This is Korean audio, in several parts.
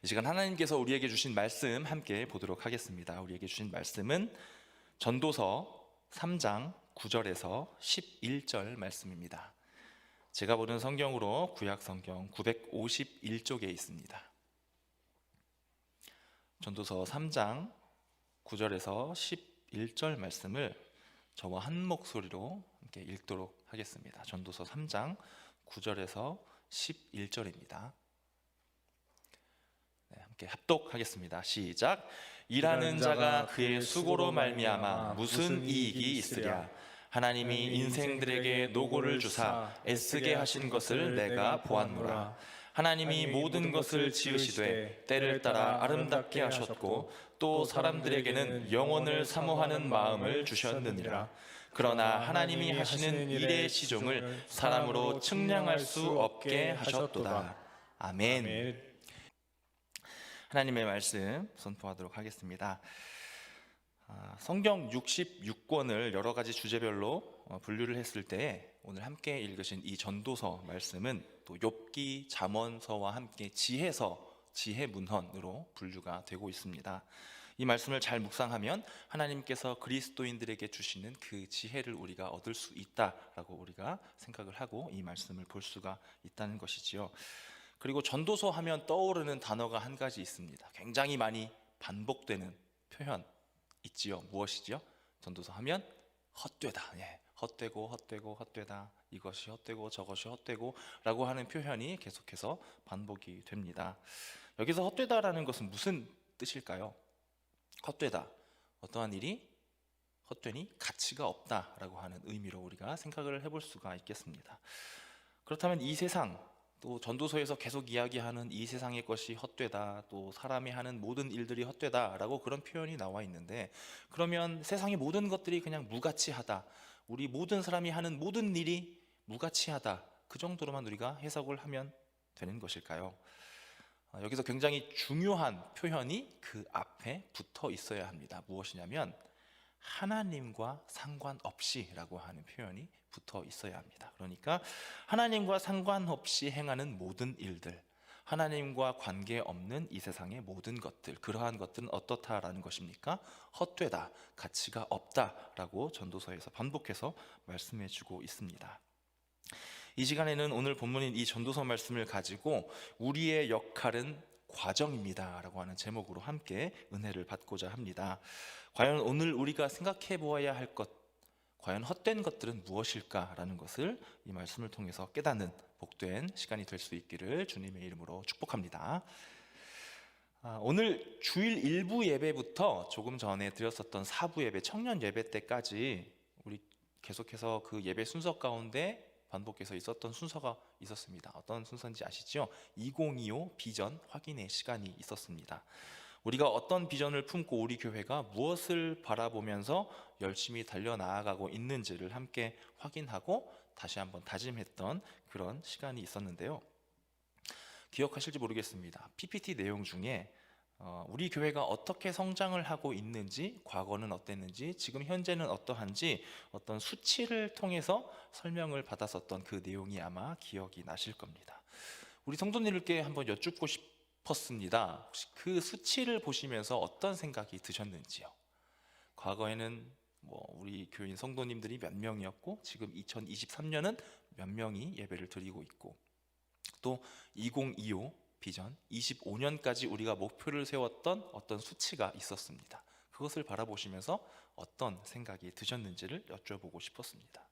이 시간 하나님께서 우리에게 주신 말씀 함께 보도록 하겠습니다. 우리에게 주신 말씀은 전도서 3장 9절에서 11절 말씀입니다. 제가 보는 성경으로 구약 성경 951쪽에 있습니다. 전도서 3장 9절에서 11절 말씀을 저와 한 목소리로 함께 읽도록 하겠습니다. 전도서 3장 9절에서 11절입니다. 함께 합독하겠습니다. 시작. 일하는 자가 그의 수고로 말미암아 무슨 이익이 있으랴. 하나님이 인생들에게 노고를 주사 애쓰게 하신 것을 내가 보았노라. 하나님이 모든 것을 지으시되 때를 따라 아름답게 하셨고 또 사람들에게는 영원을 사모하는 마음을 주셨느니라. 그러나 하나님이 하시는 일의 시종을 사람으로 측량할 수 없게 하셨도다. 아멘. 하나님의 말씀 선포하도록 하겠습니다. 성경 66권을 여러 가지 주제별로 분류를 했을 때 오늘 함께 읽으신 이 전도서 말씀은 또 욥기, 잠언서와 함께 지혜서, 지혜문헌으로 분류가 되고 있습니다. 이 말씀을 잘 묵상하면 하나님께서 그리스도인들에게 주시는 그 지혜를 우리가 얻을 수 있다라고 우리가 생각을 하고 이 말씀을 볼 수가 있다는 것이지요. 그리고 전도서 하면 떠오르는 단어가 한 가지 있습니다. 굉장히 많이 반복되는 표현 있지요. 무엇이지요? 전도서 하면 헛되다. 헛되고 헛되고 헛되다. 이것이 헛되고 저것이 헛되고 라고 하는 표현이 계속해서 반복이 됩니다. 여기서 헛되다라는 것은 무슨 뜻일까요? 헛되다. 어떠한 일이 헛되니 가치가 없다라고 하는 의미로 우리가 생각을 해볼 수가 있겠습니다. 그렇다면 이 세상, 또 전도서에서 계속 이야기하는 이 세상의 것이 헛되다, 또 사람이 하는 모든 일들이 헛되다라고 그런 표현이 나와 있는데, 그러면 세상의 모든 것들이 그냥 무가치하다, 우리 모든 사람이 하는 모든 일이 무가치하다, 그 정도로만 우리가 해석을 하면 되는 것일까요? 여기서 굉장히 중요한 표현이 그 앞에 붙어 있어야 합니다. 무엇이냐면 하나님과 상관없이 라고 하는 표현이 붙어 있어야 합니다. 그러니까 하나님과 상관없이 행하는 모든 일들, 하나님과 관계없는 이 세상의 모든 것들, 그러한 것들은 어떻다라는 것입니까? 헛되다, 가치가 없다라고 전도서에서 반복해서 말씀해 주고 있습니다. 이 시간에는 오늘 본문인 이 전도서 말씀을 가지고 우리의 역할은 과정입니다 라고 하는 제목으로 함께 은혜를 받고자 합니다. 과연 오늘 우리가 생각해 보아야 할 것, 과연 헛된 것들은 무엇일까라는 것을 이 말씀을 통해서 깨닫는 복된 시간이 될 수 있기를 주님의 이름으로 축복합니다. 오늘 주일 1부 예배부터 조금 전에 드렸었던 4부 예배, 청년 예배 때까지 우리 계속해서 그 예배 순서 가운데 반복해서 있었던 순서가 있었습니다. 어떤 순서인지 아시죠? 2025 비전 확인의 시간이 있었습니다. 우리가 어떤 비전을 품고 우리 교회가 무엇을 바라보면서 열심히 달려나아가고 있는지를 함께 확인하고 다시 한번 다짐했던 그런 시간이 있었는데요. 기억하실지 모르겠습니다. PPT 내용 중에 우리 교회가 어떻게 성장을 하고 있는지, 과거는 어땠는지, 지금 현재는 어떠한지 어떤 수치를 통해서 설명을 받았었던 그 내용이 아마 기억이 나실 겁니다. 우리 성도님들께 한번 여쭙고 싶었습니다. 혹시 그 수치를 보시면서 어떤 생각이 드셨는지요? 과거에는 우리 교인 성도님들이 몇 명이었고 지금 2023년은 몇 명이 예배를 드리고 있고, 또 2025 비전 25년까지 우리가 목표를 세웠던 어떤 수치가 있었습니다. 그것을 바라보시면서 어떤 생각이 드셨는지를 여쭤보고 싶었습니다.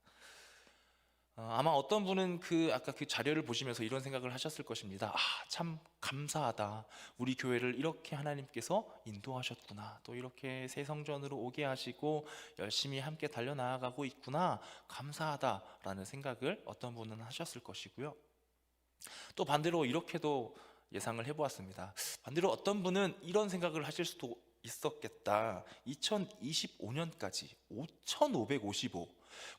아마 어떤 분은 아까 그 자료를 보시면서 이런 생각을 하셨을 것입니다. 참 감사하다. 우리 교회를 이렇게 하나님께서 인도하셨구나. 또 이렇게 새 성전으로 오게 하시고 열심히 함께 달려나가고 있구나. 감사하다라는 생각을 어떤 분은 하셨을 것이고요. 또 반대로 이렇게도 예상을 해보았습니다. 반대로 어떤 분은 이런 생각을 하실 수도 있었겠다. 2025년까지 5,555,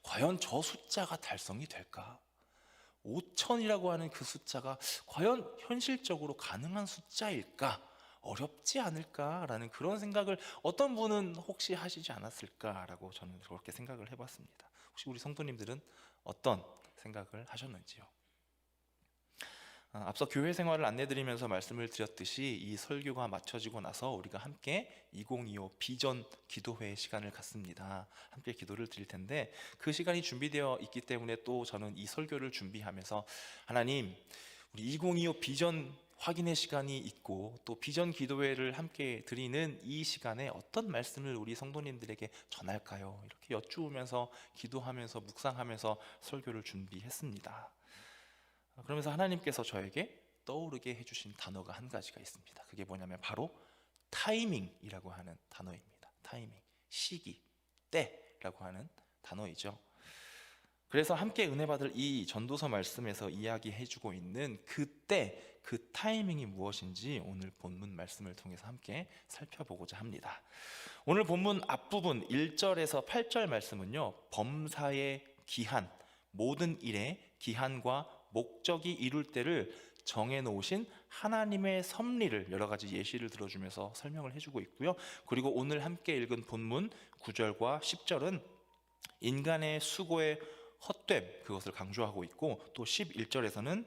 과연 저 숫자가 달성이 될까? 5,000이라고 하는 그 숫자가 과연 현실적으로 가능한 숫자일까? 어렵지 않을까라는 그런 생각을 어떤 분은 혹시 하시지 않았을까라고 저는 그렇게 생각을 해봤습니다. 혹시 우리 성도님들은 어떤 생각을 하셨는지요? 앞서 교회 생활을 안내드리면서 말씀을 드렸듯이 이 설교가 마쳐지고 나서 우리가 함께 2025 비전 기도회 시간을 갖습니다. 함께 기도를 드릴 텐데 그 시간이 준비되어 있기 때문에 또 저는 이 설교를 준비하면서 하나님, 우리 2025 비전 확인의 시간이 있고 또 비전 기도회를 함께 드리는 이 시간에 어떤 말씀을 우리 성도님들에게 전할까요? 이렇게 여쭈으면서 기도하면서 묵상하면서 설교를 준비했습니다. 그러면서 하나님께서 저에게 떠오르게 해주신 단어가 한 가지가 있습니다. 그게 뭐냐면 바로 타이밍이라고 하는 단어입니다. 타이밍, 시기, 때라고 하는 단어이죠. 그래서 함께 은혜 받을 이 전도서 말씀에서 이야기해주고 있는 그때, 그 타이밍이 무엇인지 오늘 본문 말씀을 통해서 함께 살펴보고자 합니다. 오늘 본문 앞부분 1절에서 8절 말씀은요, 범사의 기한, 모든 일의 기한과 목적이 이룰 때를 정해놓으신 하나님의 섭리를 여러 가지 예시를 들어주면서 설명을 해주고 있고요. 그리고 오늘 함께 읽은 본문 9절과 10절은 인간의 수고의 헛됨, 그것을 강조하고 있고, 또 11절에서는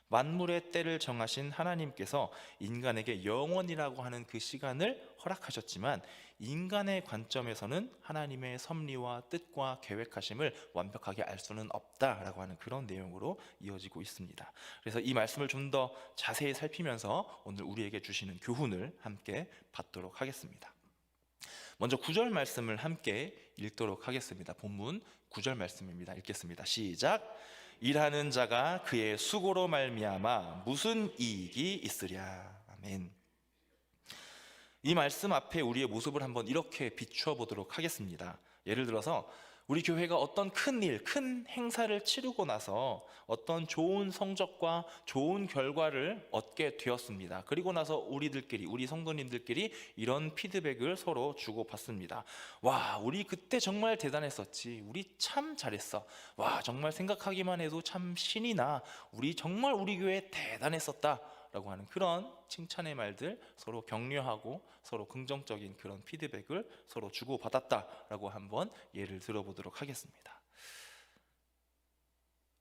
만물의 때를 정하신 하나님께서 인간에게 영원이라고 하는 그 시간을 허락하셨지만 인간의 관점에서는 하나님의 섭리와 뜻과 계획하심을 완벽하게 알 수는 없다라고 하는 그런 내용으로 이어지고 있습니다. 그래서 이 말씀을 좀 더 자세히 살피면서 오늘 우리에게 주시는 교훈을 함께 받도록 하겠습니다. 먼저 9절 말씀을 함께 읽도록 하겠습니다. 본문 9절 말씀입니다. 읽겠습니다. 시작. 일하는 자가 그의 수고로 말미암아 무슨 이익이 있으랴. 아멘. 이 말씀 앞에 우리의 모습을 한번 이렇게 비추어 보도록 하겠습니다. 예를 들어서 우리 교회가 어떤 큰 일, 큰 행사를 치르고 나서 어떤 좋은 성적과 좋은 결과를 얻게 되었습니다. 그리고 나서 우리들끼리, 우리 성도님들끼리 이런 피드백을 서로 주고받습니다. 와, 우리 그때 정말 대단했었지. 우리 참 잘했어. 와, 정말 생각하기만 해도 참 신이 나. 우리 정말 우리 교회 대단했었다. 라고 하는 그런 칭찬의 말들, 서로 격려하고 서로 긍정적인 그런 피드백을 서로 주고받았다라고 한번 예를 들어보도록 하겠습니다.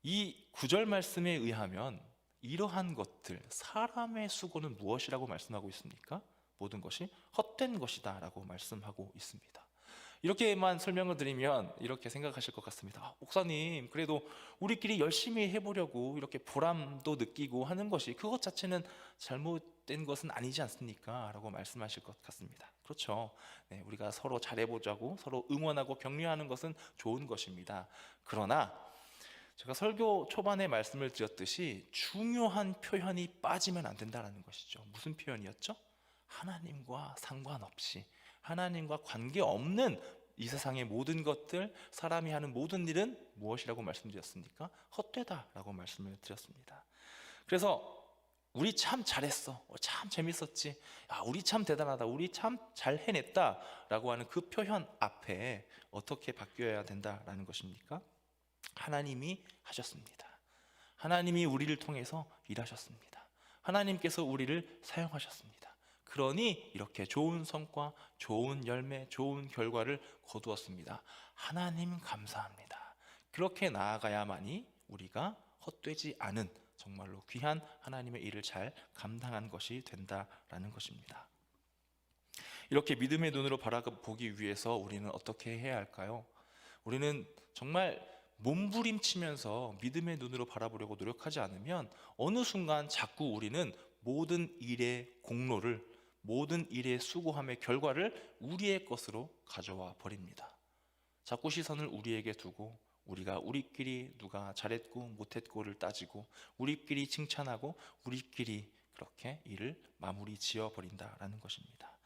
이 9절 말씀에 의하면 이러한 것들, 사람의 수고는 무엇이라고 말씀하고 있습니까? 모든 것이 헛된 것이다 라고 말씀하고 있습니다. 이렇게만 설명을 드리면 이렇게 생각하실 것 같습니다. 목사님, 그래도 우리끼리 열심히 해보려고 이렇게 보람도 느끼고 하는 것이 그것 자체는 잘못된 것은 아니지 않습니까? 라고 말씀하실 것 같습니다. 그렇죠. 네, 우리가 서로 잘해보자고 서로 응원하고 격려하는 것은 좋은 것입니다. 그러나 제가 설교 초반에 말씀을 드렸듯이 중요한 표현이 빠지면 안 된다는 것이죠. 무슨 표현이었죠? 하나님과 상관없이, 하나님과 관계없는 이 세상의 모든 것들, 사람이 하는 모든 일은 무엇이라고 말씀드렸습니까? 헛되다라고 말씀을 드렸습니다. 그래서 우리 참 잘했어, 참 재밌었지, 야, 우리 참 대단하다, 우리 참 잘 해냈다 라고 하는 그 표현 앞에 어떻게 바뀌어야 된다라는 것입니까? 하나님이 하셨습니다. 하나님이 우리를 통해서 일하셨습니다. 하나님께서 우리를 사용하셨습니다. 그러니 이렇게 좋은 성과, 좋은 열매, 좋은 결과를 거두었습니다. 하나님 감사합니다. 그렇게 나아가야만이 우리가 헛되지 않은 정말로 귀한 하나님의 일을 잘 감당한 것이 된다라는 것입니다. 이렇게 믿음의 눈으로 바라보기 위해서 우리는 어떻게 해야 할까요? 우리는 정말 몸부림치면서 믿음의 눈으로 바라보려고 노력하지 않으면 어느 순간 자꾸 우리는 모든 일의 공로를, 모든 일의 수고함의 결과를 우리의 것으로 가져와 버립니다. 자꾸 시선을 우리에게 두고 우리가 우리끼리 누가 잘했고 못했고를 따지고 우리끼리 칭찬하고 우리끼리 그렇게 일을 마무리 지어 버린다라는 것입니다.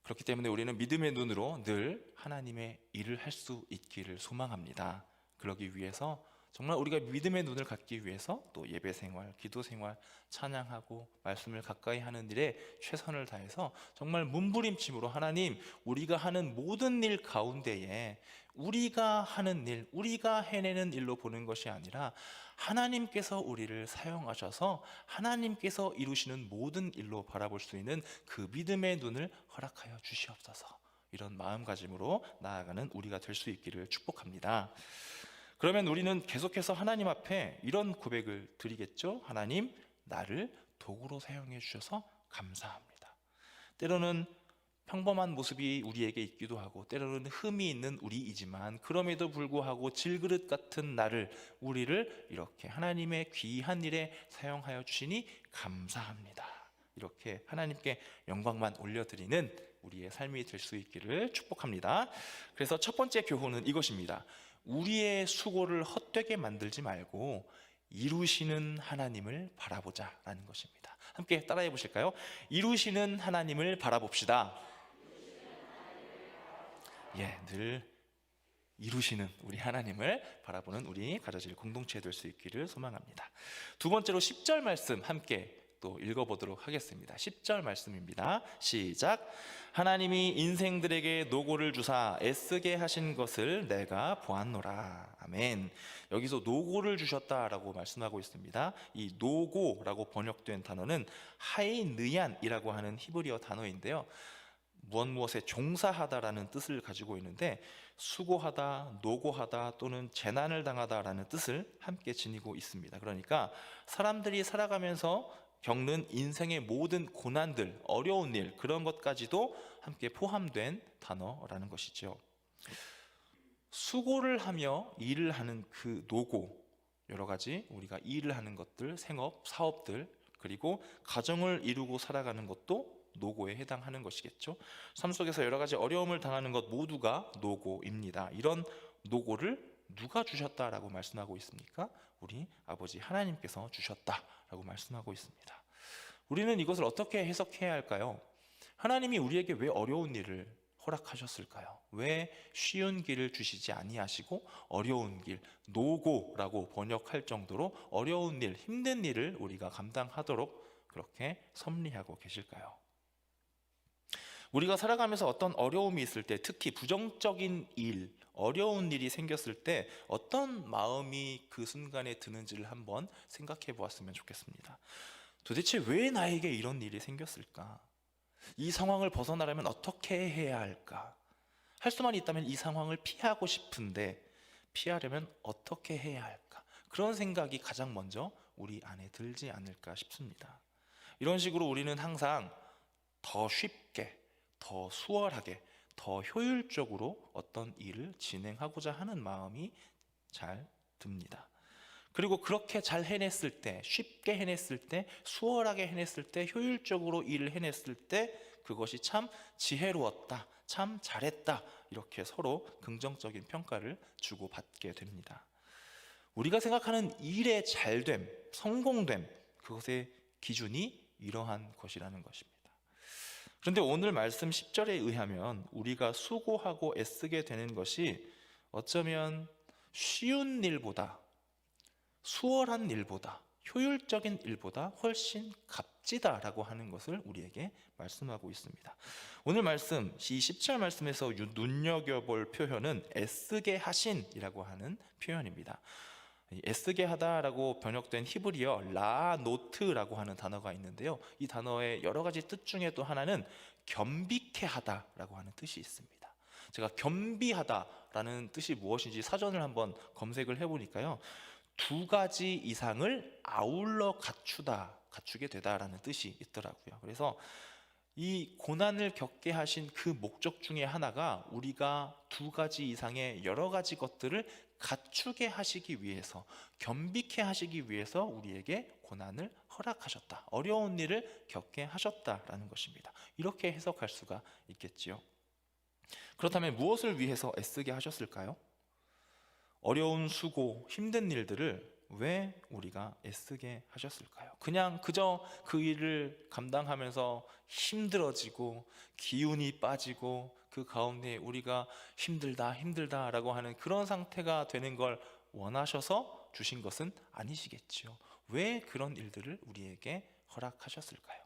그렇기 때문에 우리는 믿음의 눈으로 늘 하나님의 일을 할 수 있기를 소망합니다. 그러기 위해서 정말 우리가 믿음의 눈을 갖기 위해서 또 예배 생활, 기도 생활, 찬양하고 말씀을 가까이 하는 일에 최선을 다해서 정말 몸부림침으로 하나님, 우리가 하는 모든 일 가운데에 우리가 하는 일, 우리가 해내는 일로 보는 것이 아니라 하나님께서 우리를 사용하셔서 하나님께서 이루시는 모든 일로 바라볼 수 있는 그 믿음의 눈을 허락하여 주시옵소서. 이런 마음가짐으로 나아가는 우리가 될 수 있기를 축복합니다. 그러면 우리는 계속해서 하나님 앞에 이런 고백을 드리겠죠. 하나님, 나를 도구로 사용해 주셔서 감사합니다. 때로는 평범한 모습이 우리에게 있기도 하고 때로는 흠이 있는 우리이지만 그럼에도 불구하고 질그릇 같은 나를, 우리를 이렇게 하나님의 귀한 일에 사용하여 주시니 감사합니다. 이렇게 하나님께 영광만 올려드리는 우리의 삶이 될 수 있기를 축복합니다. 그래서 첫 번째 교훈은 이것입니다. 우리의 수고를 헛되게 만들지 말고 이루시는 하나님을 바라보자 라는 것입니다. 함께 따라해 보실까요? 이루시는 하나님을 바라봅시다. 늘 이루시는 우리 하나님을 바라보는 우리 가져질 공동체 될 수 있기를 소망합니다. 두 번째로 10절 말씀 함께 또 읽어보도록 하겠습니다. 10절 말씀입니다. 시작. 하나님이 인생들에게 노고를 주사 애쓰게 하신 것을 내가 보았노라. 아멘. 여기서 노고를 주셨다라고 말씀하고 있습니다. 이 노고라고 번역된 단어는 하이느얀이라고 하는 히브리어 단어인데요, 무엇에 종사하다라는 뜻을 가지고 있는데 수고하다, 노고하다 또는 재난을 당하다라는 뜻을 함께 지니고 있습니다. 그러니까 사람들이 살아가면서 겪는 인생의 모든 고난들, 어려운 일, 그런 것까지도 함께 포함된 단어라는 것이죠. 수고를 하며 일을 하는 그 노고, 여러 가지 우리가 일을 하는 것들, 생업, 사업들, 그리고 가정을 이루고 살아가는 것도 노고에 해당하는 것이겠죠. 삶 속에서 여러 가지 어려움을 당하는 것 모두가 노고입니다. 이런 노고를 누가 주셨다라고 말씀하고 있습니까? 우리 아버지 하나님께서 주셨다라고 말씀하고 있습니다. 우리는 이것을 어떻게 해석해야 할까요? 하나님이 우리에게 왜 어려운 일을 허락하셨을까요? 왜 쉬운 길을 주시지 아니하시고 어려운 길, 노고라고 번역할 정도로 어려운 일, 힘든 일을 우리가 감당하도록 그렇게 섭리하고 계실까요? 우리가 살아가면서 어떤 어려움이 있을 때, 특히 부정적인 일, 어려운 일이 생겼을 때 어떤 마음이 그 순간에 드는지를 한번 생각해 보았으면 좋겠습니다. 도대체 왜 나에게 이런 일이 생겼을까? 이 상황을 벗어나려면 어떻게 해야 할까? 할 수만 있다면 이 상황을 피하고 싶은데 피하려면 어떻게 해야 할까? 그런 생각이 가장 먼저 우리 안에 들지 않을까 싶습니다. 이런 식으로 우리는 항상 더 쉽게, 더 수월하게, 더 효율적으로 어떤 일을 진행하고자 하는 마음이 잘 듭니다. 그리고 그렇게 잘 해냈을 때, 쉽게 해냈을 때, 수월하게 해냈을 때, 효율적으로 일을 해냈을 때 그것이 참 지혜로웠다, 참 잘했다, 이렇게 서로 긍정적인 평가를 주고받게 됩니다. 우리가 생각하는 일의 잘됨, 성공됨, 그것의 기준이 이러한 것이라는 것입니다. 그런데 오늘 말씀 10절에 의하면 우리가 수고하고 애쓰게 되는 것이 어쩌면 쉬운 일보다, 수월한 일보다, 효율적인 일보다 훨씬 값지다라고 하는 것을 우리에게 말씀하고 있습니다. 오늘 말씀, 이 10절 말씀에서 눈여겨볼 표현은 애쓰게 하신이라고 하는 표현입니다. 애쓰게 하다라고 번역된 히브리어 라노트라고 하는 단어가 있는데요, 이 단어의 여러 가지 뜻 중에 또 하나는 겸비케 하다라고 하는 뜻이 있습니다. 제가 겸비하다라는 뜻이 무엇인지 사전을 한번 검색을 해보니까요, 두 가지 이상을 아울러 갖추게 되다라는 뜻이 있더라고요. 그래서 이 고난을 겪게 하신 그 목적 중에 하나가 우리가 두 가지 이상의 여러 가지 것들을 갖추게 하시기 위해서, 겸비케 하시기 위해서 우리에게 고난을 허락하셨다, 어려운 일을 겪게 하셨다라는 것입니다. 이렇게 해석할 수가 있겠지요. 그렇다면 무엇을 위해서 애쓰게 하셨을까요? 어려운 수고, 힘든 일들을 왜 우리가 애쓰게 하셨을까요? 그저 그 일을 감당하면서 힘들어지고 기운이 빠지고 그 가운데 우리가 힘들다라고 하는 그런 상태가 되는 걸 원하셔서 주신 것은 아니시겠죠. 왜 그런 일들을 우리에게 허락하셨을까요?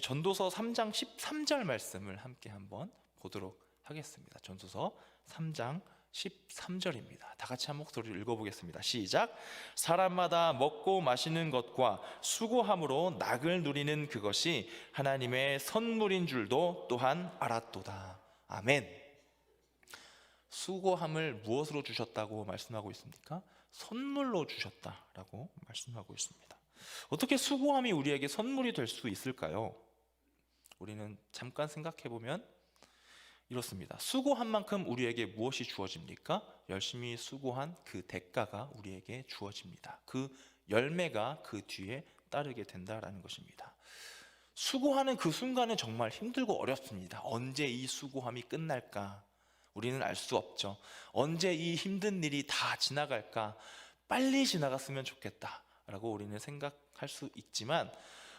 전도서 3장 13절 말씀을 함께 한번 보도록 하겠습니다. 전도서 3장 13절입니다. 다 같이 한 목소리로 읽어보겠습니다. 시작. 사람마다 먹고 마시는 것과 수고함으로 낙을 누리는 그것이 하나님의 선물인 줄도 또한 알았도다. 아멘. 수고함을 무엇으로 주셨다고 말씀하고 있습니까? 선물로 주셨다라고 말씀하고 있습니다. 어떻게 수고함이 우리에게 선물이 될 수 있을까요? 우리는 잠깐 생각해 보면 이렇습니다. 수고한 만큼 우리에게 무엇이 주어집니까? 열심히 수고한 그 대가가 우리에게 주어집니다. 그 열매가 그 뒤에 따르게 된다라는 것입니다. 수고하는 그 순간은 정말 힘들고 어렵습니다. 언제 이 수고함이 끝날까? 우리는 알 수 없죠. 언제 이 힘든 일이 다 지나갈까? 빨리 지나갔으면 좋겠다라고 우리는 생각할 수 있지만,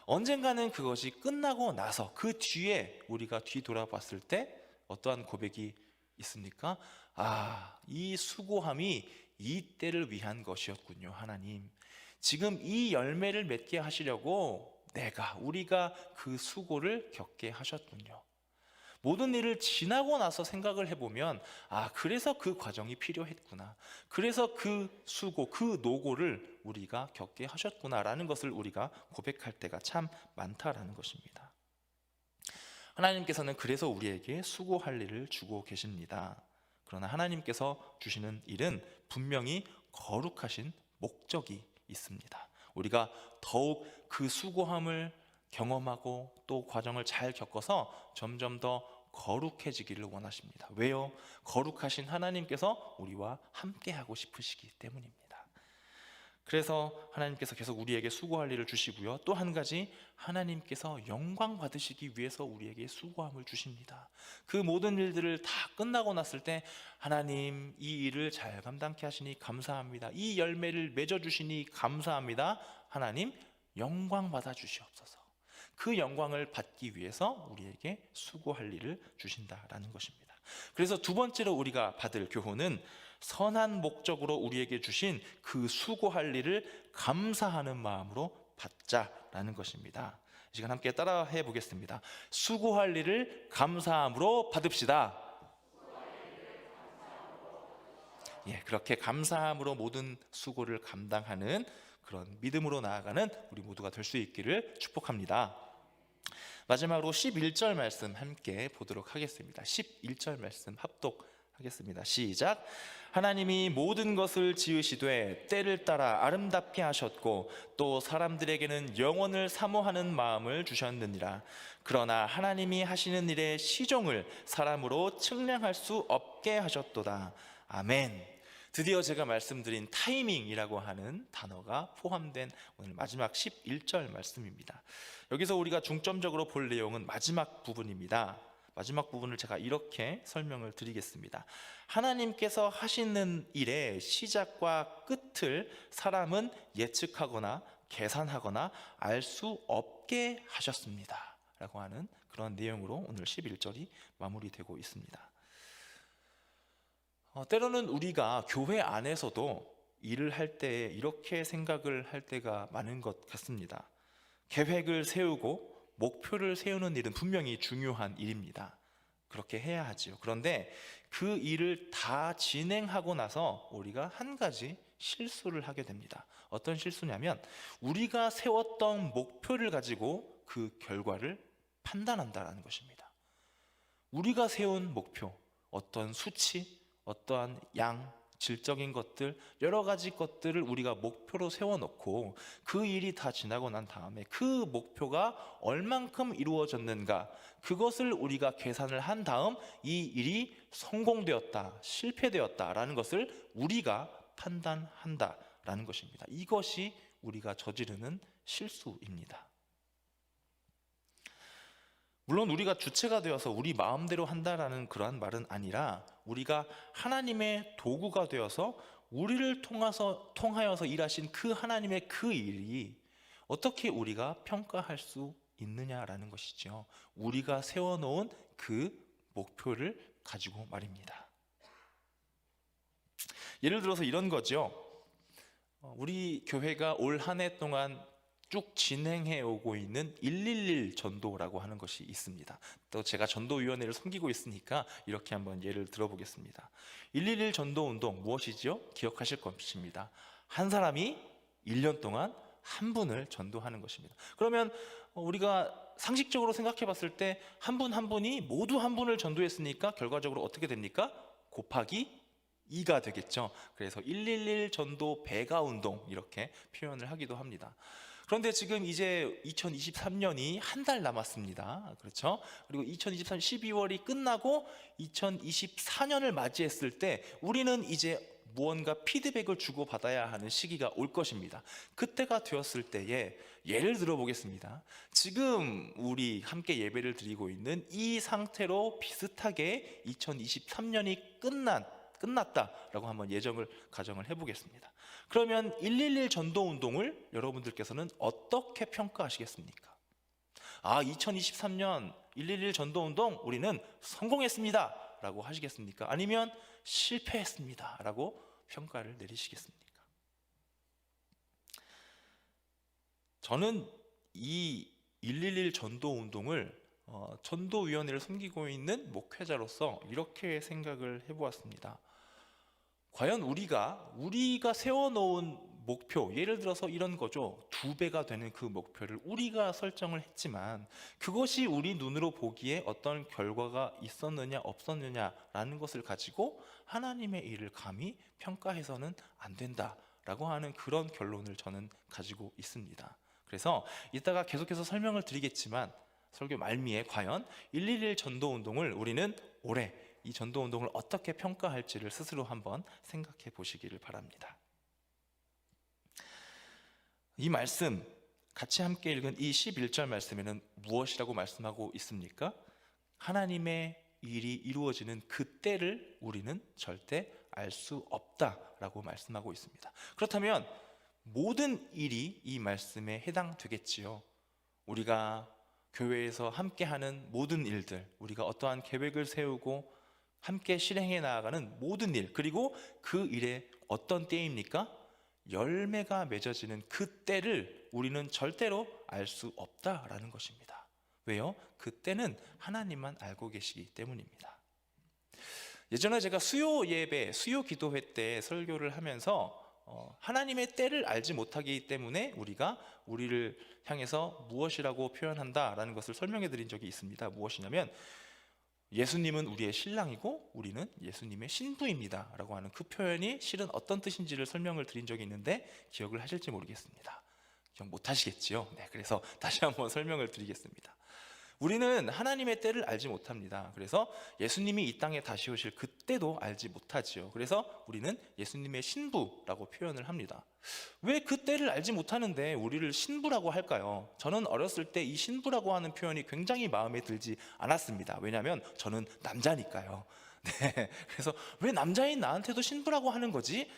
언젠가는 그것이 끝나고 나서 그 뒤에 우리가 뒤돌아봤을 때 어떠한 고백이 있습니까? 아, 이 수고함이 이 때를 위한 것이었군요. 하나님, 지금 이 열매를 맺게 하시려고 우리가 그 수고를 겪게 하셨군요. 모든 일을 지나고 나서 생각을 해보면, 아, 그래서 그 과정이 필요했구나, 그래서 그 수고, 그 노고를 우리가 겪게 하셨구나라는 것을 우리가 고백할 때가 참 많다라는 것입니다. 하나님께서는 그래서 우리에게 수고할 일을 주고 계십니다. 그러나 하나님께서 주시는 일은 분명히 거룩하신 목적이 있습니다. 우리가 더욱 그 수고함을 경험하고 또 과정을 잘 겪어서 점점 더 거룩해지기를 원하십니다. 왜요? 거룩하신 하나님께서 우리와 함께하고 싶으시기 때문입니다. 그래서 하나님께서 계속 우리에게 수고할 일을 주시고요, 또 한 가지, 하나님께서 영광 받으시기 위해서 우리에게 수고함을 주십니다. 그 모든 일들을 다 끝나고 났을 때, 하나님, 이 일을 잘 감당케 하시니 감사합니다, 이 열매를 맺어주시니 감사합니다, 하나님 영광 받아 주시옵소서. 그 영광을 받기 위해서 우리에게 수고할 일을 주신다라는 것입니다. 그래서 두 번째로 우리가 받을 교훈은 선한 목적으로 우리에게 주신 그 수고할 일을 감사하는 마음으로 받자라는 것입니다. 이 시간 함께 따라해 보겠습니다. 수고할 일을 감사함으로 받읍시다. 예, 그렇게 감사함으로 모든 수고를 감당하는 그런 믿음으로 나아가는 우리 모두가 될 수 있기를 축복합니다. 마지막으로 11절 말씀 함께 보도록 하겠습니다. 11절 말씀 합독하겠습니다. 시작. 하나님이 모든 것을 지으시되 때를 따라 아름답게 하셨고 또 사람들에게는 영원을 사모하는 마음을 주셨느니라. 그러나 하나님이 하시는 일의 시종을 사람으로 측량할 수 없게 하셨도다. 아멘. 드디어 제가 말씀드린 타이밍이라고 하는 단어가 포함된 오늘 마지막 11절 말씀입니다. 여기서 우리가 중점적으로 볼 내용은 마지막 부분입니다. 마지막 부분을 제가 이렇게 설명을 드리겠습니다. 하나님께서 하시는 일의 시작과 끝을 사람은 예측하거나 계산하거나 알 수 없게 하셨습니다 라고 하는 그런 내용으로 오늘 11절이 마무리되고 있습니다. 때로는 우리가 교회 안에서도 일을 할 때 이렇게 생각을 할 때가 많은 것 같습니다. 계획을 세우고 목표를 세우는 일은 분명히 중요한 일입니다. 그렇게 해야 하지요. 그런데 그 일을 다 진행하고 나서 우리가 한 가지 실수를 하게 됩니다. 어떤 실수냐면, 우리가 세웠던 목표를 가지고 그 결과를 판단한다는 것입니다. 우리가 세운 목표, 어떤 수치, 어떠한 양, 질적인 것들, 여러 가지 것들을 우리가 목표로 세워놓고 그 일이 다 지나고 난 다음에 그 목표가 얼만큼 이루어졌는가, 그것을 우리가 계산을 한 다음 이 일이 성공되었다, 실패되었다라는 것을 우리가 판단한다라는 것입니다. 이것이 우리가 저지르는 실수입니다. 물론 우리가 주체가 되어서 우리 마음대로 한다라는 그러한 말은 아니라, 우리가 하나님의 도구가 되어서 우리를 통하여서 일하신 그 하나님의 그 일이 어떻게 우리가 평가할 수 있느냐라는 것이죠. 우리가 세워놓은 그 목표를 가지고 말입니다. 예를 들어서 이런 거죠. 우리 교회가 올 한 해 동안 쭉 진행해 오고 있는 111 전도라고 하는 것이 있습니다. 또 제가 전도위원회를 섬기고 있으니까 이렇게 한번 예를 들어보겠습니다. 111 전도 운동 무엇이죠? 기억하실 것입니다. 한 사람이 1년 동안 한 분을 전도하는 것입니다. 그러면 우리가 상식적으로 생각해 봤을 때 한 분 한 분이 모두 한 분을 전도했으니까 결과적으로 어떻게 됩니까? 곱하기 2가 되겠죠. 그래서 111 전도 배가 운동 이렇게 표현을 하기도 합니다. 그런데 지금 이제 2023년이 한 달 남았습니다. 그렇죠? 그리고 2023년 12월이 끝나고 2024년을 맞이했을 때 우리는 이제 무언가 피드백을 주고받아야 하는 시기가 올 것입니다. 그때가 되었을 때에 예를 들어 보겠습니다. 지금 우리 함께 예배를 드리고 있는 이 상태로 비슷하게 2023년이 끝났다라고 한번 가정을 해보겠습니다. 그러면 111 전도 운동을 여러분들께서는 어떻게 평가하시겠습니까? 2023년 111 전도 운동 우리는 성공했습니다 라고 하시겠습니까? 아니면 실패했습니다 라고 평가를 내리시겠습니까? 저는 이 111 전도 운동을 전도위원회를 섬기고 있는 목회자로서 이렇게 생각을 해보았습니다. 과연 우리가 세워놓은 목표, 예를 들어서 이런 거죠. 2배가 되는 그 목표를 우리가 설정을 했지만 그것이 우리 눈으로 보기에 어떤 결과가 있었느냐 없었느냐라는 것을 가지고 하나님의 일을 감히 평가해서는 안 된다라고 하는 그런 결론을 저는 가지고 있습니다. 그래서 이따가 계속해서 설명을 드리겠지만 설교 말미에 과연 111 전도운동을 우리는 올해 이 전도운동을 어떻게 평가할지를 스스로 한번 생각해 보시기를 바랍니다. 이 말씀 같이 함께 읽은 이 11절 말씀에는 무엇이라고 말씀하고 있습니까? 하나님의 일이 이루어지는 그때를 우리는 절대 알 수 없다라고 말씀하고 있습니다. 그렇다면 모든 일이 이 말씀에 해당되겠지요. 우리가 교회에서 함께하는 모든 일들, 우리가 어떠한 계획을 세우고 함께 실행해 나아가는 모든 일, 그리고 그 일에 어떤 때입니까? 열매가 맺어지는 그 때를 우리는 절대로 알 수 없다라는 것입니다. 왜요? 그 때는 하나님만 알고 계시기 때문입니다. 예전에 제가 수요 기도회 때 설교를 하면서 하나님의 때를 알지 못하기 때문에 우리를 향해서 무엇이라고 표현한다라는 것을 설명해 드린 적이 있습니다. 무엇이냐면 예수님은 우리의 신랑이고 우리는 예수님의 신부입니다 라고 하는 그 표현이 실은 어떤 뜻인지를 설명을 드린 적이 있는데 기억을 하실지 모르겠습니다. 기억 못 하시겠지요? 네, 그래서 다시 한번 설명을 드리겠습니다. 우리는 하나님의 때를 알지 못합니다. 그래서 예수님이 이 땅에 다시 오실 그때도 알지 못하지요. 그래서 우리는 예수님의 신부라고 표현을 합니다. 왜 그 때를 알지 못하는데 우리를 신부라고 할까요? 저는 어렸을 때 이 신부라고 하는 표현이 굉장히 마음에 들지 않았습니다. 왜냐하면 저는 남자니까요. 네, 그래서 왜 남자인 나한테도 신부라고 하는 거지?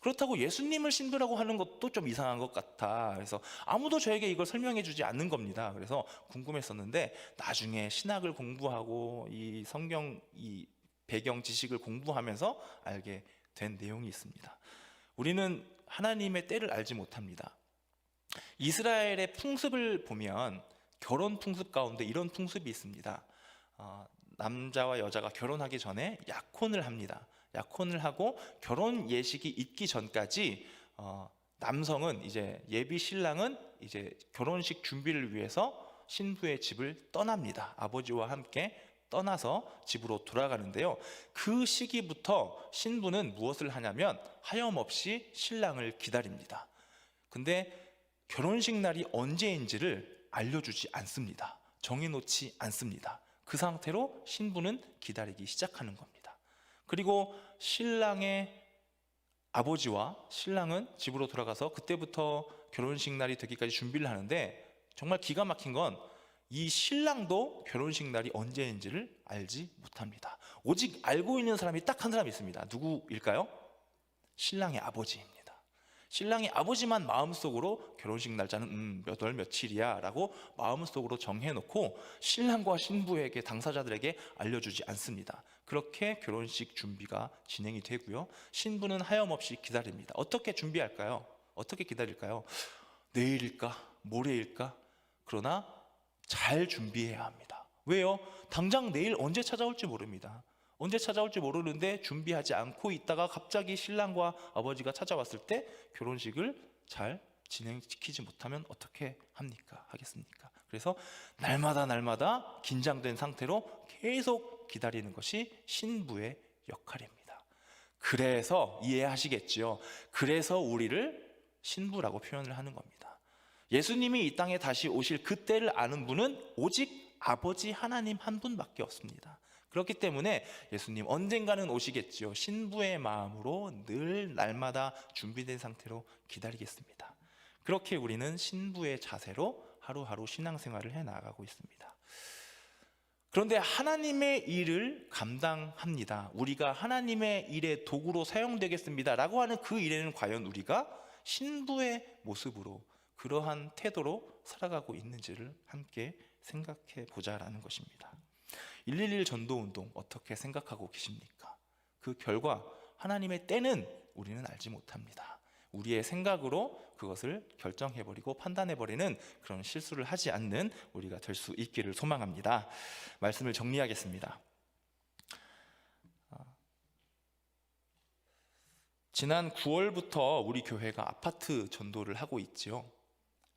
그렇다고 예수님을 신부라고 하는 것도 좀 이상한 것 같아. 그래서 아무도 저에게 이걸 설명해 주지 않는 겁니다. 그래서 궁금했었는데 나중에 신학을 공부하고 이 성경 이 배경 지식을 공부하면서 알게 된 내용이 있습니다. 우리는 하나님의 때를 알지 못합니다. 이스라엘의 풍습을 보면 결혼 풍습 가운데 이런 풍습이 있습니다. 남자와 여자가 결혼하기 전에 약혼을 합니다. 약혼을 하고 결혼 예식이 있기 전까지 남성은 이제 예비 신랑은 이제 결혼식 준비를 위해서 신부의 집을 떠납니다. 아버지와 함께 떠나서 집으로 돌아가는데요. 그 시기부터 신부는 무엇을 하냐면 하염없이 신랑을 기다립니다. 근데 결혼식 날이 언제인지를 알려주지 않습니다. 정해놓지 않습니다. 그 상태로 신부는 기다리기 시작하는 겁니다. 그리고 신랑의 아버지와 신랑은 집으로 돌아가서 그때부터 결혼식 날이 되기까지 준비를 하는데 정말 기가 막힌 건 이 신랑도 결혼식 날이 언제인지를 알지 못합니다. 오직 알고 있는 사람이 딱 한 사람이 있습니다. 누구일까요? 신랑의 아버지입니다. 신랑의 아버지만 마음속으로 결혼식 날짜는 몇 월 며칠이야 라고 마음속으로 정해놓고 신랑과 신부에게 당사자들에게 알려주지 않습니다. 그렇게 결혼식 준비가 진행이 되고요. 신부는 하염없이 기다립니다. 어떻게 준비할까요? 어떻게 기다릴까요? 내일일까? 모레일까? 그러나 잘 준비해야 합니다. 왜요? 당장 내일 언제 찾아올지 모릅니다. 언제 찾아올지 모르는데 준비하지 않고 있다가 갑자기 신랑과 아버지가 찾아왔을 때 결혼식을 잘 진행시키지 못하면 어떻게 하겠습니까? 그래서 날마다 긴장된 상태로 계속 기다리는 것이 신부의 역할입니다. 그래서 이해하시겠지요. 그래서 우리를 신부라고 표현을 하는 겁니다. 예수님이 이 땅에 다시 오실 그때를 아는 분은 오직 아버지 하나님 한 분밖에 없습니다. 그렇기 때문에 예수님 언젠가는 오시겠지요. 신부의 마음으로 늘 날마다 준비된 상태로 기다리겠습니다. 그렇게 우리는 신부의 자세로 하루하루 신앙생활을 해나가고 있습니다. 그런데 하나님의 일을 감당합니다. 우리가 하나님의 일의 도구로 사용되겠습니다 라고 하는 그 일에는 과연 우리가 신부의 모습으로 그러한 태도로 살아가고 있는지를 함께 생각해 보자라는 것입니다. 111 전도운동 어떻게 생각하고 계십니까? 그 결과 하나님의 때는 우리는 알지 못합니다. 우리의 생각으로 그것을 결정해버리고 판단해버리는 그런 실수를 하지 않는 우리가 될 수 있기를 소망합니다. 말씀을 정리하겠습니다. 지난 9월부터 우리 교회가 아파트 전도를 하고 있지요.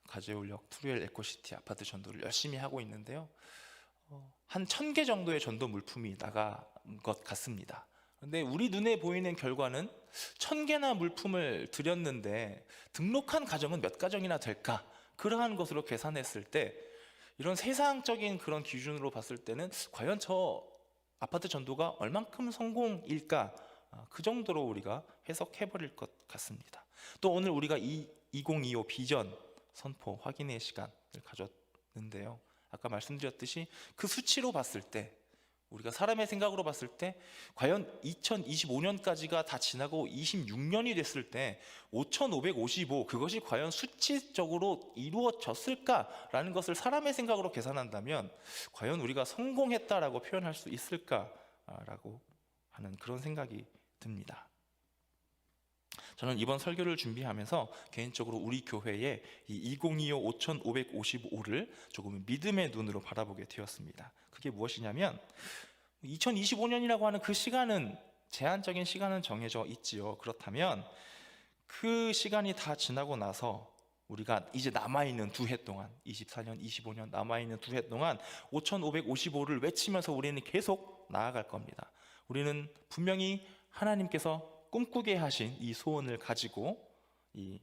가재울역 투리엘 에코시티 아파트 전도를 열심히 하고 있는데요. 한 1000개 정도의 전도 물품이 나간 것 같습니다. 그런데 우리 눈에 보이는 결과는 1000개나 물품을 드렸는데 등록한 가정은 몇 가정이나 될까? 그러한 것으로 계산했을 때 이런 세상적인 그런 기준으로 봤을 때는 과연 저 아파트 전도가 얼만큼 성공일까? 그 정도로 우리가 해석해버릴 것 같습니다. 또 오늘 우리가 2025 비전 선포 확인의 시간을 가졌는데요. 아까 말씀드렸듯이 그 수치로 봤을 때 우리가 사람의 생각으로 봤을 때 과연 2025년까지가 다 지나고 26년이 됐을 때 5,555 그것이 과연 수치적으로 이루어졌을까라는 것을 사람의 생각으로 계산한다면 과연 우리가 성공했다라고 표현할 수 있을까라고 하는 그런 생각이 듭니다. 저는 이번 설교를 준비하면서 개인적으로 우리 교회의 이 2025 5,555를 조금 믿음의 눈으로 바라보게 되었습니다. 그게 무엇이냐면 2025년이라고 하는 그 시간은 제한적인 시간은 정해져 있지요. 그렇다면 그 시간이 다 지나고 나서 우리가 이제 남아있는 두 해 동안 24년, 25년 남아있는 두 해 동안 5,555를 외치면서 우리는 계속 나아갈 겁니다. 우리는 분명히 하나님께서 꿈꾸게 하신 이 소원을 가지고 이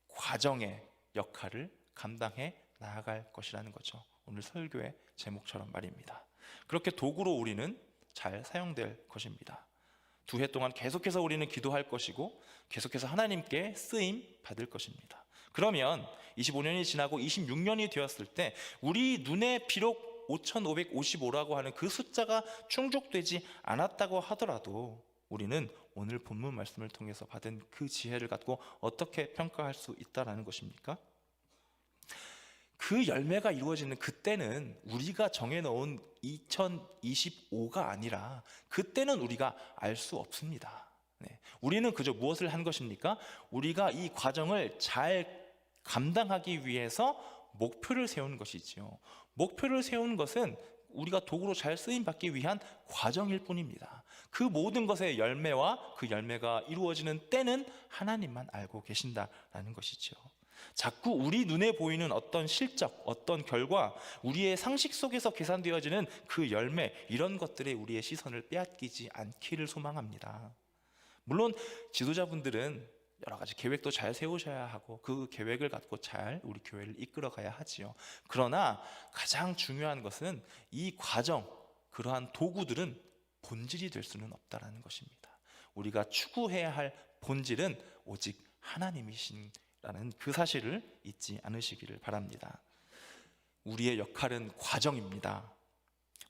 과정의 역할을 감당해 나아갈 것이라는 거죠. 오늘 설교의 제목처럼 말입니다. 그렇게 도구로 우리는 잘 사용될 것입니다. 두 해 동안 계속해서 우리는 기도할 것이고 계속해서 하나님께 쓰임 받을 것입니다. 그러면 25년이 지나고 26년이 되었을 때 우리 눈에 비록 5,555라고 하는 그 숫자가 충족되지 않았다고 하더라도 우리는 오늘 본문 말씀을 통해서 받은 그 지혜를 갖고 어떻게 평가할 수 있다는 것입니까? 그 열매가 이루어지는 그때는 우리가 정해놓은 2025가 아니라 그때는 우리가 알 수 없습니다. 우리는 그저 무엇을 한 것입니까? 우리가 이 과정을 잘 감당하기 위해서 목표를 세운 것이지요. 목표를 세운 것은 우리가 도구로 잘 쓰임받기 위한 과정일 뿐입니다. 그 모든 것의 열매와 그 열매가 이루어지는 때는 하나님만 알고 계신다라는 것이죠. 자꾸 우리 눈에 보이는 어떤 실적, 어떤 결과, 우리의 상식 속에서 계산되어지는 그 열매, 이런 것들에 우리의 시선을 빼앗기지 않기를 소망합니다. 물론 지도자분들은 여러 가지 계획도 잘 세우셔야 하고 그 계획을 갖고 잘 우리 교회를 이끌어가야 하지요. 그러나 가장 중요한 것은 이 과정, 그러한 도구들은 본질이 될 수는 없다라는 것입니다. 우리가 추구해야 할 본질은 오직 하나님이신라는 그 사실을 잊지 않으시기를 바랍니다. 우리의 역할은 과정입니다.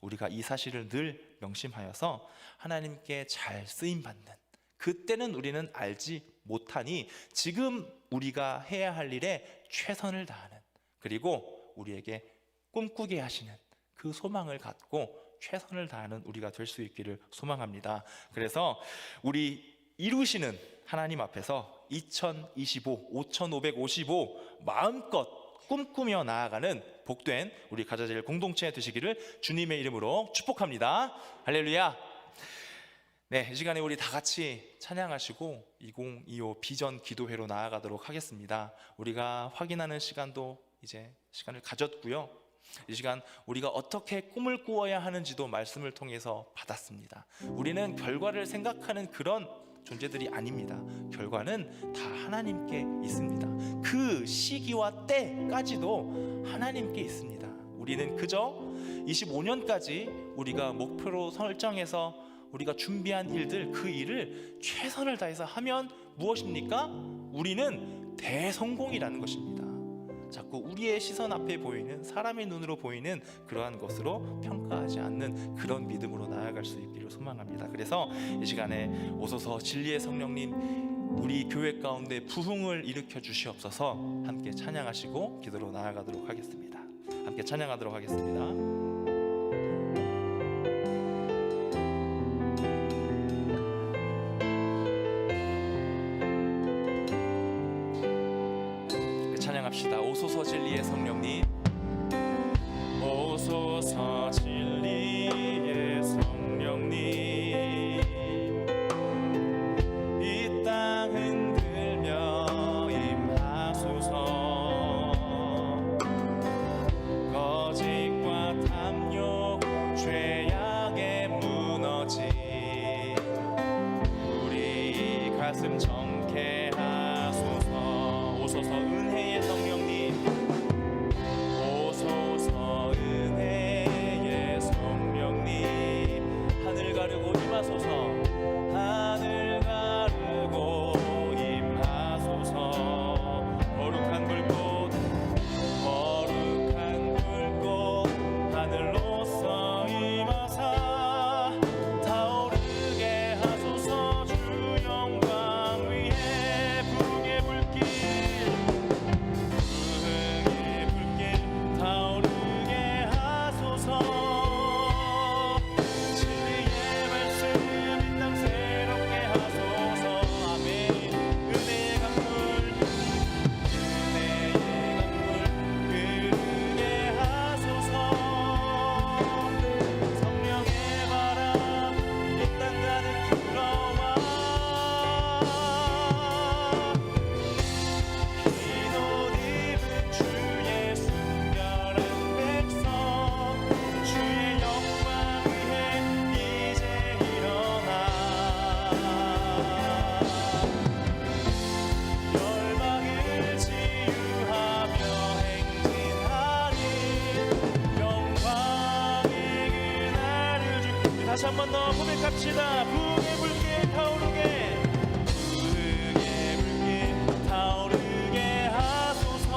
우리가 이 사실을 늘 명심하여서 하나님께 잘 쓰임받는 그때는 우리는 알지 못하니 지금 우리가 해야 할 일에 최선을 다하는, 그리고 우리에게 꿈꾸게 하시는 그 소망을 갖고 최선을 다하는 우리가 될 수 있기를 소망합니다. 그래서 우리 이루시는 하나님 앞에서 2025, 5,555 마음껏 꿈꾸며 나아가는 복된 우리 가자제일 공동체 되시기를 주님의 이름으로 축복합니다. 할렐루야. 네, 이 시간에 우리 다 같이 찬양하시고 2025 비전 기도회로 나아가도록 하겠습니다. 우리가 확인하는 시간도 이제 시간을 가졌고요. 이 시간 우리가 어떻게 꿈을 꾸어야 하는지도 말씀을 통해서 받았습니다. 우리는 결과를 생각하는 그런 존재들이 아닙니다. 결과는 다 하나님께 있습니다. 그 시기와 때까지도 하나님께 있습니다. 우리는 그저 25년까지 우리가 목표로 설정해서 우리가 준비한 일들, 그 일을 최선을 다해서 하면 무엇입니까? 우리는 대성공이라는 것입니다. 자꾸 우리의 시선 앞에 보이는, 사람의 눈으로 보이는 그러한 것으로 평가하지 않는 그런 믿음으로 나아갈 수 있기를 소망합니다. 그래서 이 시간에 오소서 진리의 성령님, 우리 교회 가운데 부흥을 일으켜 주시옵소서. 함께 찬양하시고 기도로 나아가도록 하겠습니다. 함께 찬양하도록 하겠습니다. 찬양합시다. 오소서 진리의 성령님, 오소서 진리의 성령님, 이 땅 흔들며 임하소서. 거짓과 탐욕 죄악에 무너진 우리 가슴 정케 하소서. 오소서 은혜의 성령님, 오소서 은혜의 성령님, 하늘 가르고 임하소서. 하늘 가르고 임하소서. 거룩한 불꽃, 거룩한 불꽃, 하늘로서 임하사 타오르게 하소서. 주 영광 위에 부흥의 불길, 부흥의 불길 타오르게 하소서. 진리의 말씀 이 땅 새롭게 하소서. 아멘. 은혜의 강물, 은혜의 강물 흐르게 하소서. 성령의 바람 이 땅 가득 불어와 흰 옷 입은 주의 순결한 백성, 주의 영광 위에 이제 일어나 열방을 치유하며 행진하리. 영광의 그날을 주. 다시 한 번 더 고백합시다. 부흥의 불길 타오르게, 부흥의 불길 타오르게 하소서.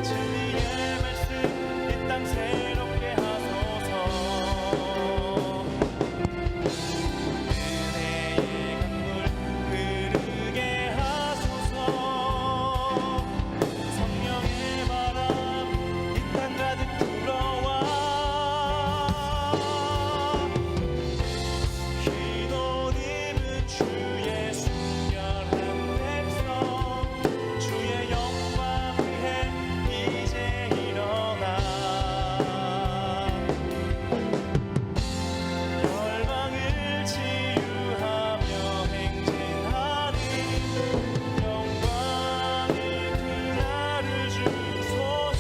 진리의 말씀 이 땅 새롭게 하소서. 은혜의 강물 흐르게 하소서. 성령의 바람 이 땅 가득 불어와 흰 옷 입은 주의 순결한 백성, 주의 영광 위에 이제 일어나 열방을 치유하며 행진하리. 영광의 그날을 주소서.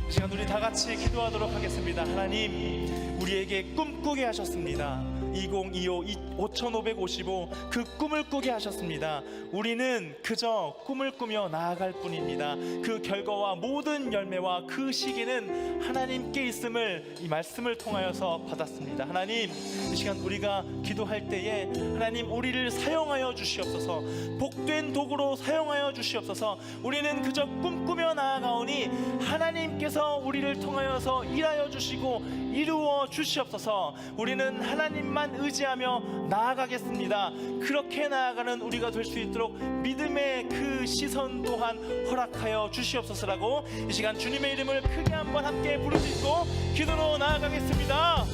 이 시간 우리 다 같이 기도하도록 하겠습니다. 하나님, 우리에게 꿈꾸게 하셨습니다. 2025 5555 그 꿈을 꾸게 하셨습니다. 우리는 그저 꿈을 꾸며 나아갈 뿐입니다. 그 결과와 모든 열매와 그 시기는 하나님께 있음을 이 말씀을 통하여서 받았습니다. 하나님, 이 시간 우리가 기도할 때에 하나님 우리를 사용하여 주시옵소서. 복된 도구로 사용하여 주시옵소서. 우리는 그저 꿈꾸며 나아가오니 하나님께서 우리를 통하여서 일하여 주시고 이루어 주시옵소서. 우리는 하나님만 의지하며 나아가겠습니다. 그렇게 나아가는 우리가 될 수 있도록 믿음의 그 시선 또한 허락하여 주시옵소서라고 이 시간 주님의 이름을 크게 한번 함께 부르짖고 기도로 나아가겠습니다.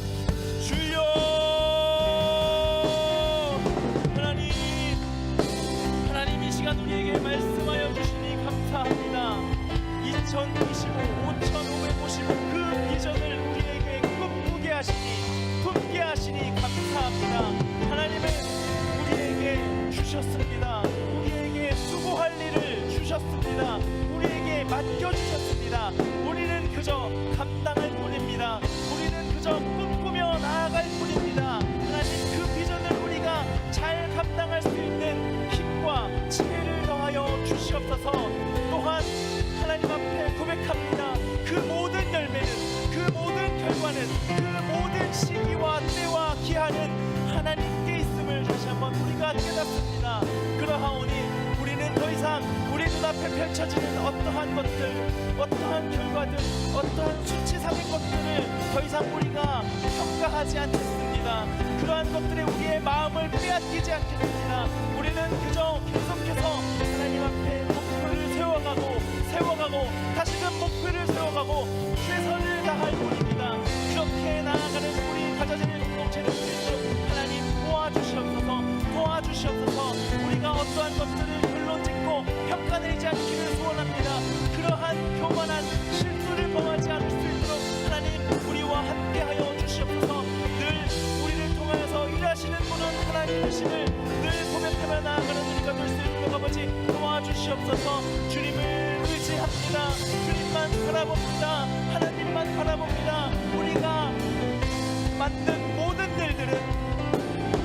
주여, 하나님 이 시간 우리에게 말씀하여 주시니 감사합니다. 2025 5555 그 비전을 우리에게 꿈꾸게 하시니 품게 하시니 감사합니다. 하나님은 우리에게 주셨습니다. 우리에게 수고할 일을 주셨습니다. 우리에게 깨닫습니다. 그러하오니 우리는 더 이상 우리 눈앞에 펼쳐지는 어떠한 것들, 어떠한 결과들, 어떠한 수치상의 것들을 더 이상 우리가 평가하지 않겠습니다. 그러한 것들에 우리의 마음을 빼앗기지 않겠습니다. 우리는 그저 계속해서 하나님 앞에 목표를 세워가고 다시금 목표를 세워가고 최선을 다할 뿐입니다. 그렇게 나아가는 우리 가져지는 공동체를 위해서 하나님 도와주시옵소서. 우리가 어떠한 것들을 글로찍고 평가내리지 않기를 소원합니다. 그러한 교만한 실수를 범하지 않을 수 있도록 하나님 우리와 함께하여 주시옵소서. 늘 우리를 통하여서 일하시는 분은 하나님이심을 늘 고백하며 나아가는 우리가 될 수 있도록 아버지 도와주시옵소서. 주님을 의지합니다. 주님만 바라봅니다. 하나님만 바라봅니다. 우리가 만든 모든 일들은,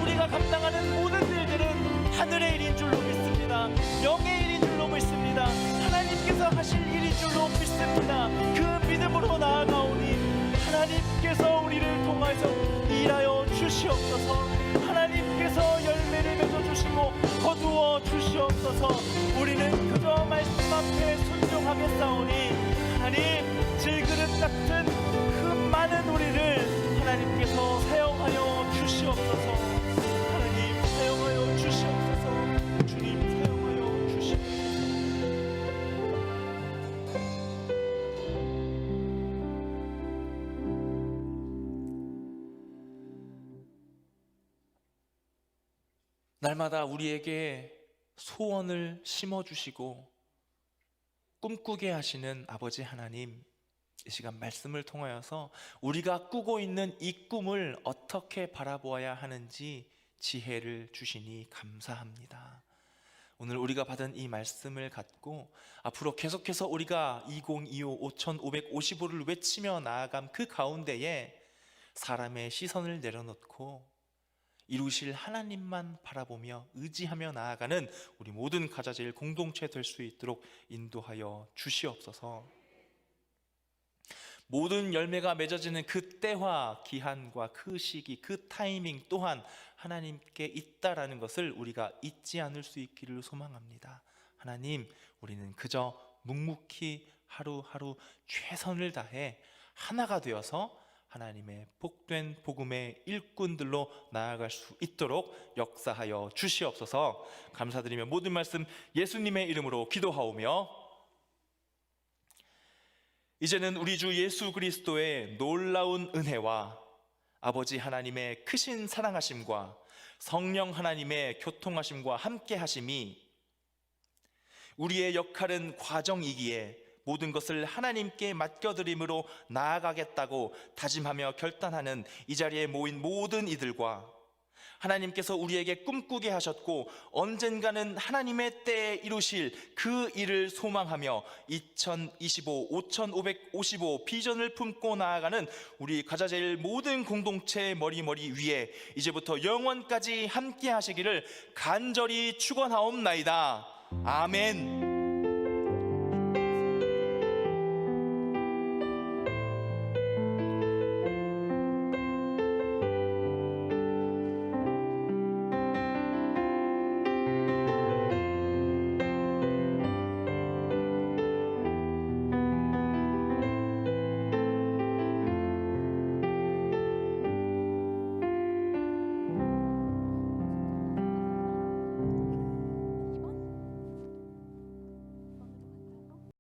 우리가 감당하는 모든 일들은 하늘의 일인 줄로 믿습니다. 영의 일인 줄로 믿습니다. 하나님께서 하실 일인 줄로 믿습니다. 그 믿음으로 나아가오니 하나님께서 우리를 통해서 일하여 주시옵소서. 하나님께서 열매를 맺어주시고 거두어 주시옵소서. 우리는 그저 말씀 앞에 순종하게 싸우니 하나님 질그릇 같은 그 많은 우리를 하나님께서 사용하여 주시옵소서. 하나님 사용하여 주시옵소서. 주님 사용하여 주시옵소서. 날마다 우리에게 소원을 심어주시고 꿈꾸게 하시는 아버지 하나님, 이 시간 말씀을 통하여서 우리가 꾸고 있는 이 꿈을 어떻게 바라보아야 하는지 지혜를 주시니 감사합니다. 오늘 우리가 받은 이 말씀을 갖고 앞으로 계속해서 우리가 2025 5555를 외치며 나아감 그 가운데에 사람의 시선을 내려놓고 이루실 하나님만 바라보며 의지하며 나아가는 우리 모든 가자제일 공동체 될 수 있도록 인도하여 주시옵소서. 모든 열매가 맺어지는 그 때와 기한과 그 시기, 그 타이밍 또한 하나님께 있다라는 것을 우리가 잊지 않을 수 있기를 소망합니다. 하나님, 우리는 그저 묵묵히 하루하루 최선을 다해 하나가 되어서 하나님의 복된 복음의 일꾼들로 나아갈 수 있도록 역사하여 주시옵소서. 감사드리며 모든 말씀 예수님의 이름으로 기도하오며, 이제는 우리 주 예수 그리스도의 놀라운 은혜와 아버지 하나님의 크신 사랑하심과 성령 하나님의 교통하심과 함께 하심이, 우리의 역할은 과정이기에 모든 것을 하나님께 맡겨드림으로 나아가겠다고 다짐하며 결단하는 이 자리에 모인 모든 이들과 하나님께서 우리에게 꿈꾸게 하셨고 언젠가는 하나님의 때에 이루실 그 일을 소망하며 2025 5555 비전을 품고 나아가는 우리 가자제일 모든 공동체의 머리 위에 이제부터 영원까지 함께 하시기를 간절히 축원하옵나이다. 아멘.